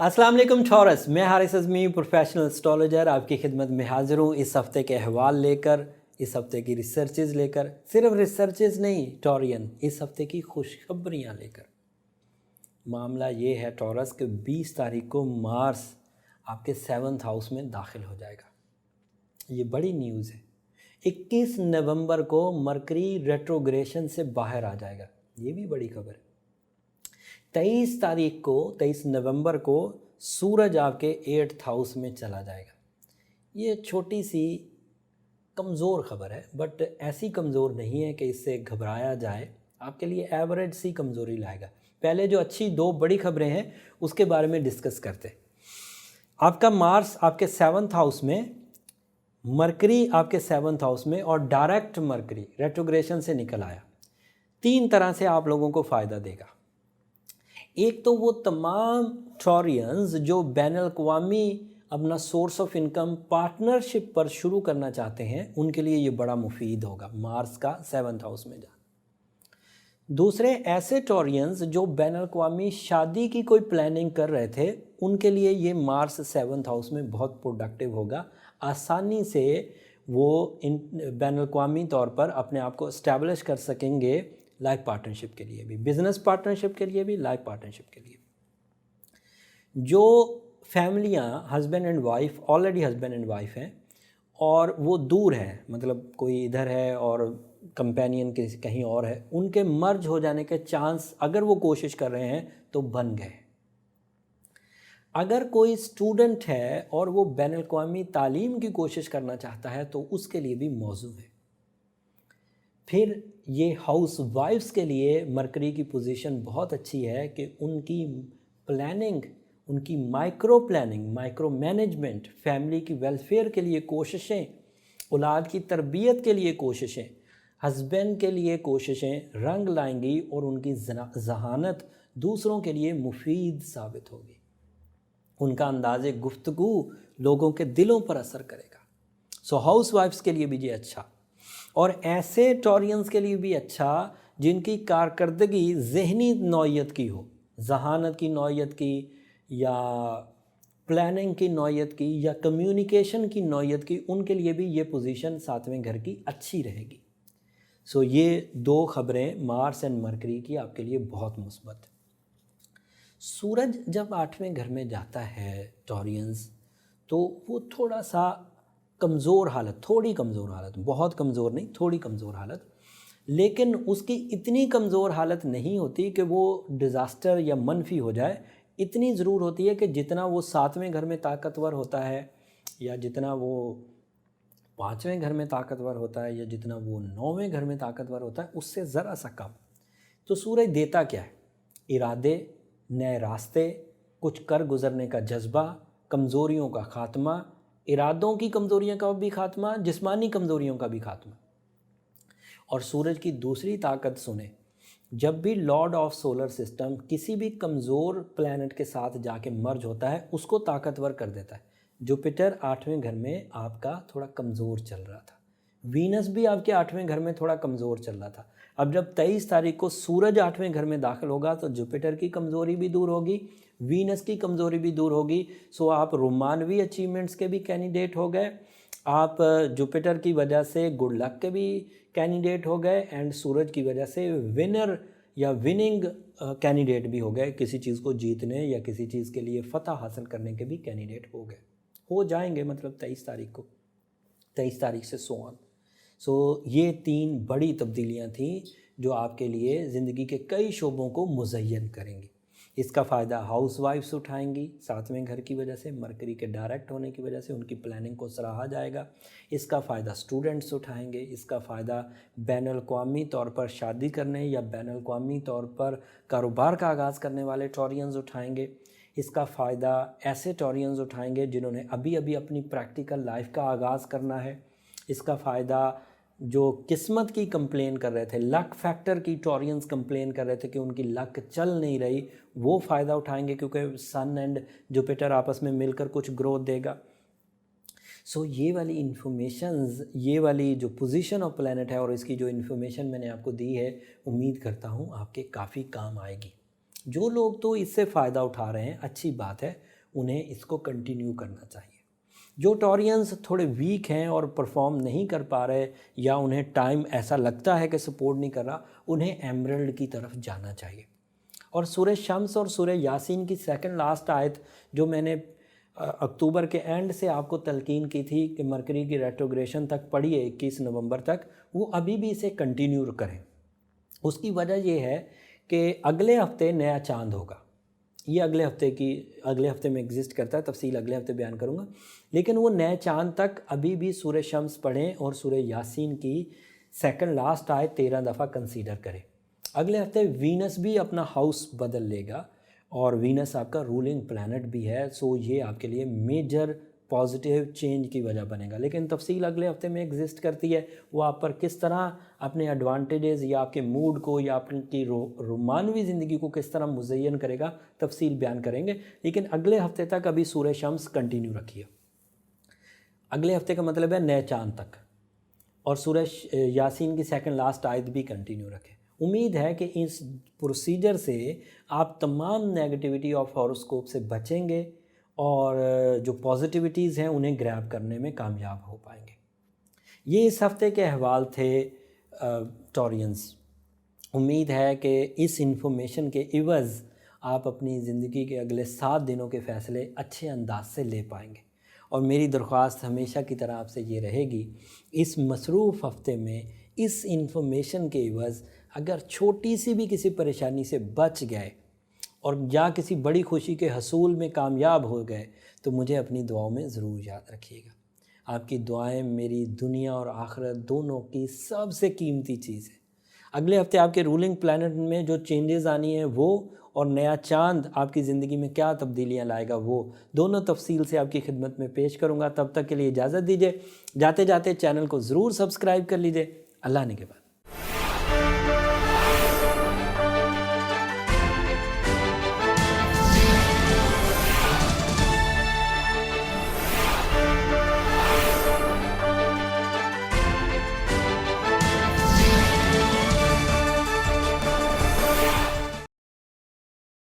अस्सलाम वालेकुम टॉरस, मैं हारिस अज़मी प्रोफेशनल एस्ट्रोलॉजर आपकी खिदमत में हाज़िर हूँ इस हफ़्ते के अहवाल लेकर, इस हफ़्ते की रिसर्चेज़ लेकर। सिर्फ रिसर्चेज़ नहीं टॉरियन, इस हफ़्ते की खुशखबरियाँ लेकर। मामला ये है टॉरस कि 20 तारीख को मार्स आपके 7th हाउस में दाखिल हो जाएगा। ये बड़ी न्यूज़ है। 21 नवंबर को मरकरी रेट्रोग्रेशन से बाहर आ जाएगा, ये भी बड़ी खबर है। 23 नवंबर को सूरज आपके 8th हाउस में चला जाएगा। ये छोटी सी कमज़ोर ख़बर है, बट ऐसी कमज़ोर नहीं है कि इससे घबराया जाए, आपके लिए एवरेज सी कमज़ोरी लाएगा। पहले जो अच्छी दो बड़ी खबरें हैं उसके बारे में डिस्कस करते हैं। आपका मार्स आपके 7th हाउस में, मरकरी आपके 7th हाउस में, और डायरेक्ट मरकरी रेट्रोग्रेशन से निकल आया। 3 तरह से आप लोगों को फ़ायदा देगा। एक तो वो तमाम टॉरियंस जो बैनुल-अक़वामी अपना सोर्स ऑफ इनकम पार्टनरशिप पर शुरू करना चाहते हैं, उनके लिए ये बड़ा मुफीद होगा मार्स का 7th हाउस में जाना। दूसरे ऐसे टॉरियंस जो बैनुल-अक़वामी शादी की कोई प्लानिंग कर रहे थे, उनके लिए ये मार्स 7th हाउस में बहुत प्रोडक्टिव होगा। आसानी से वो इन बैनुल-अक़वामी तौर पर अपने आप को इस्टेब्लिश कर सकेंगे, लाइफ पार्टनरशिप के लिए भी, बिज़नेस पार्टनरशिप के लिए भी, लाइफ पार्टनरशिप के लिए। जो फैमिलियाँ husband and wife already husband and wife हैं और वो दूर हैं, मतलब कोई इधर है और कंपेनियन किसी कहीं और है, उनके मर्ज हो जाने के चांस अगर वो कोशिश कर रहे हैं तो बन गए। अगर कोई स्टूडेंट है और वो बैनुल-अक़वामी तालीम की कोशिश करना चाहता है तो उसके लिए भी मौजू है। फिर ये हाउस वाइफ्स के लिए मरकरी की पोजीशन बहुत अच्छी है कि उनकी प्लानिंग, उनकी micro planning, micro management, family की वेलफेयर के लिए कोशिशें, औलाद की तरबियत के लिए कोशिशें, हस्बैंड के लिए कोशिशें रंग लाएंगी और उनकी जहानत दूसरों के लिए मुफीद साबित होगी। उनका अंदाज़े गुफ्तगू लोगों के दिलों पर असर करेगा। सो हाउस वाइफ्स के लिए भी ये अच्छा, और ऐसे टॉरियंस के लिए भी अच्छा जिनकी कारकर्दगी ज़हनी नौयत की हो, जहानत की नौयत की, या प्लानिंग की नौयत की, या कम्युनिकेशन की नौयत की, उनके लिए भी ये पोजीशन 7वें घर की अच्छी रहेगी। सो ये दो ख़बरें मार्स एंड मरकरी की आपके लिए बहुत मुस्बत है। सूरज जब 8वें घर में जाता है टॉरियंस, तो वो थोड़ा सा कमज़ोर हालत, थोड़ी कमज़ोर हालत, बहुत कमज़ोर नहीं, थोड़ी कमज़ोर हालत, लेकिन उसकी इतनी कमज़ोर हालत नहीं होती कि वो डिज़ास्टर या मनफी हो जाए। इतनी ज़रूर होती है कि जितना वो 7वें घर में ताकतवर होता है, या जितना वो 5वें घर में ताकतवर होता है, या जितना वो 9वें घर में ताकतवर होता है, उससे ज़रा सा कम। तो सूरज देता क्या है? इरादे, नए रास्ते, कुछ कर गुज़रने का जज्बा, कमज़ोरियों का ख़ात्मा, इरादों की कमज़ोरियों का भी ख़ात्मा, जिस्मानी कमज़ोरियों का भी ख़ात्मा। और सूरज की दूसरी ताकत सुने, जब भी लॉर्ड ऑफ सोलर सिस्टम किसी भी कमज़ोर प्लैनेट के साथ जाके मर्ज होता है, उसको ताकतवर कर देता है। जुपिटर 8वें घर में आपका थोड़ा कमज़ोर चल रहा था, वीनस भी आपके 8वें घर में थोड़ा कमज़ोर चल रहा था। अब जब 23 तारीख को सूरज 8वें घर में दाखिल होगा तो जुपिटर की कमज़ोरी भी दूर होगी, वीनस की कमज़ोरी भी दूर होगी। सो आप रोमानवी अचीवमेंट्स के भी कैंडिडेट हो गए, आप जुपिटर की वजह से गुड लक के भी कैंडिडेट हो गए, एंड सूरज की वजह से विनर या विनिंग कैंडिडेट भी हो गए, किसी चीज़ को जीतने या किसी चीज़ के लिए फ़तह हासिल करने के भी कैंडिडेट हो जाएंगे, मतलब 23 तारीख को, 23 तारीख से सो ऑन। सो ये 3 बड़ी तब्दीलियां थी जो आपके लिए ज़िंदगी के कई शोबों को मुज़य्यन करेंगी। इसका फ़ायदा हाउस वाइफ्स उठाएंगी 7वें घर की वजह से, मरकरी के डायरेक्ट होने की वजह से उनकी प्लानिंग को सराहा जाएगा। इसका फ़ायदा स्टूडेंट्स उठाएंगे। इसका फ़ायदा बैनुल-अक़वामी तौर पर शादी करने या बैनुल-अक़वामी तौर पर कारोबार का आगाज़ करने वाले टॉरियंस उठाएंगे। इसका फ़ायदा ऐसे टॉरियंस उठाएंगे जिन्होंने अभी अभी अपनी प्रैक्टिकल लाइफ का आगाज़ करना है। इसका फ़ायदा जो किस्मत की कंप्लेन कर रहे थे, लक फैक्टर की टॉरियंस कंप्लेन कर रहे थे कि उनकी लक चल नहीं रही, वो फ़ायदा उठाएंगे क्योंकि सन एंड जुपिटर आपस में मिलकर कुछ ग्रोथ देगा। सो ये वाली इन्फॉर्मेशंस, ये वाली जो पोजीशन ऑफ प्लैनेट है और इसकी जो इन्फॉर्मेशन मैंने आपको दी है, उम्मीद करता हूँ आपके काफ़ी काम आएगी। جو لوگ تو اس سے فائدہ اٹھا رہے ہیں اچھی بات ہے، انہیں اس کو کنٹینیو کرنا چاہیے۔ جو ٹورینز تھوڑے ویک ہیں اور پرفارم نہیں کر پا رہے یا انہیں ٹائم ایسا لگتا ہے کہ سپورٹ نہیں کر رہا، انہیں ایمرلڈ کی طرف جانا چاہیے۔ اور سورہ شمس اور سورہ یاسین کی سیکنڈ لاسٹ آیت جو میں نے اکتوبر کے اینڈ سے آپ کو تلقین کی تھی کہ مرکری کی ریٹروگریشن تک پڑھیے 21 نومبر تک، وہ ابھی بھی اسے کنٹینیو کریں۔ اس کی وجہ یہ ہے کہ اگلے ہفتے نیا چاند ہوگا، یہ اگلے ہفتے میں ایگزسٹ کرتا ہے، تفصیل اگلے ہفتے بیان کروں گا، لیکن وہ نئے چاند تک ابھی بھی سورہ شمس پڑھیں اور سورہ یاسین کی سیکنڈ لاسٹ آیت 13 دفعہ کنسیڈر کریں۔ اگلے ہفتے وینس بھی اپنا ہاؤس بدل لے گا اور وینس آپ کا رولنگ پلانٹ بھی ہے، سو یہ آپ کے لیے میجر پازیٹیو چینج کی وجہ بنے گا، لیکن تفصیل اگلے ہفتے میں ایگزسٹ کرتی ہے، وہ آپ پر کس طرح اپنے ایڈوانٹیجز یا آپ کے موڈ کو یا آپ کی رومانوی زندگی کو کس طرح مزین کرے گا، تفصیل بیان کریں گے، لیکن اگلے ہفتے تک ابھی سورہ شمس کنٹینیو رکھیے۔ اگلے ہفتے کا مطلب ہے نئے چاند تک، اور سورہ یاسین کی سیکنڈ لاسٹ آیت بھی کنٹینیو رکھیں۔ امید ہے کہ اس پروسیجر سے آپ تمام نیگیٹیوٹی آف ہاروسکوپ سے بچیں گے اور جو پازیٹیوٹیز ہیں انہیں گریب کرنے میں کامیاب ہو پائیں گے۔ یہ اس ہفتے کے احوال تھے ٹورینز۔ امید ہے کہ اس انفارمیشن کے عوض آپ اپنی زندگی کے اگلے 7 دنوں کے فیصلے اچھے انداز سے لے پائیں گے، اور میری درخواست ہمیشہ کی طرح آپ سے یہ رہے گی، اس مصروف ہفتے میں اس انفارمیشن کے عوض اگر چھوٹی سی بھی کسی پریشانی سے بچ گئے اور یا کسی بڑی خوشی کے حصول میں کامیاب ہو گئے تو مجھے اپنی دعاؤں میں ضرور یاد رکھیے گا۔ آپ کی دعائیں میری دنیا اور آخرت دونوں کی سب سے قیمتی چیز ہے۔ اگلے ہفتے آپ کے رولنگ پلانٹ میں جو چینجز آنی ہیں وہ، اور نیا چاند آپ کی زندگی میں کیا تبدیلیاں لائے گا، وہ دونوں تفصیل سے آپ کی خدمت میں پیش کروں گا۔ تب تک کے لیے اجازت دیجیے، جاتے جاتے چینل کو ضرور سبسکرائب کر لیجیے۔ اللہ نے کے بعد